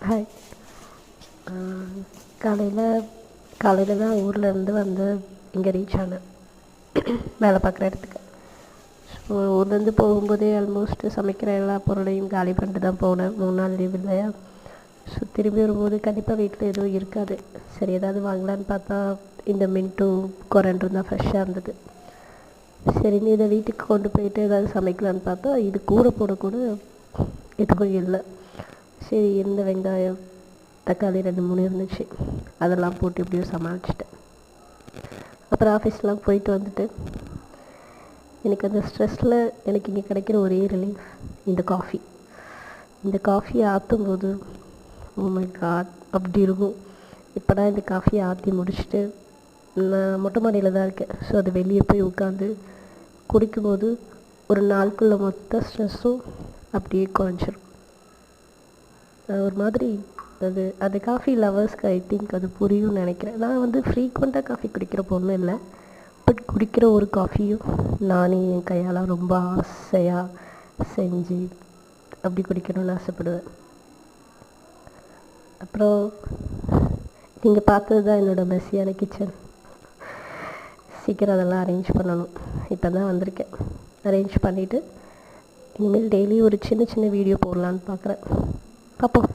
Hi. காலையில் காலையில் தான் ஊர்லேருந்து வந்து இங்கே ரீச் ஆனேன் வேலை பார்க்குற இடத்துக்கு. ஸோ ஊர்லேருந்து போகும்போதே ஆல்மோஸ்ட்டு சமைக்கிற எல்லா பொருளையும் காலி பண்ணிட்டு தான் போனேன். 3 நாள் லீவ் இல்லையா. ஸோ திரும்பி வரும்போது கண்டிப்பாக வீட்டில் எதுவும் இருக்காது. சரி ஏதாவது வாங்கலான்னு பார்த்தா இந்த மின்ட்டும் கொரண்டும் தான் ஃப்ரெஷ்ஷாக இருந்தது. சரின்னு இதை வீட்டுக்கு கொண்டு போயிட்டு ஏதாவது சமைக்கலான்னு பார்த்தா இது கூட போடக்கூட எதுவும் இல்லை. சரி இருந்த வெங்காயம் தக்காளி 2-3 இருந்துச்சு, அதெல்லாம் போட்டு எப்படியோ சமாளிச்சிட்டேன். அப்புறம் ஆஃபீஸ்லாம் போயிட்டு வந்துட்டு எனக்கு அந்த ஸ்ட்ரெஸ்ஸில் எனக்கு இங்கே கிடைக்கிற ஒரே ரிலீஃப் இந்த காஃபியை ஆற்றும் போது ஓ மை காட் அப்படி இருக்கும். இப்போதான் இந்த காஃபியை ஆற்றி முடிச்சுட்டு நான் மொட்டை மாடியில் தான் இருக்கேன். ஸோ அது வெளியே போய் உட்காந்து குடிக்கும்போது ஒரு நாளுக்குள்ள மொத்த ஸ்ட்ரெஸ்ஸும் அப்படியே குறைஞ்சிரும். ஒரு மாதிரி அது காஃபி லவர்ஸ்க்கு ஐ திங்க் அது புரியும்னு நினைக்கிறேன். நான் ஃப்ரீக்வெண்ட்டாக காஃபி குடிக்கிற பொண்ணு இல்லை. பட் குடிக்கிற ஒரு காஃபியும் நானே என் கையால் ரொம்ப ஆசையாக செஞ்சு அப்படி குடிக்கணும்னு ஆசைப்படுவேன். அப்புறம் நீங்கள் பார்த்தது தான் என்னோடய மெஸ்ஸியான கிச்சன். சீக்கிரம் அதெல்லாம் அரேஞ்ச் பண்ணணும். இப்போ தான் வந்திருக்கேன். அரேஞ்ச் பண்ணிவிட்டு இனிமேல் டெய்லி ஒரு சின்ன வீடியோ போடலான்னு பார்க்குறேன். பார்ப்போம்.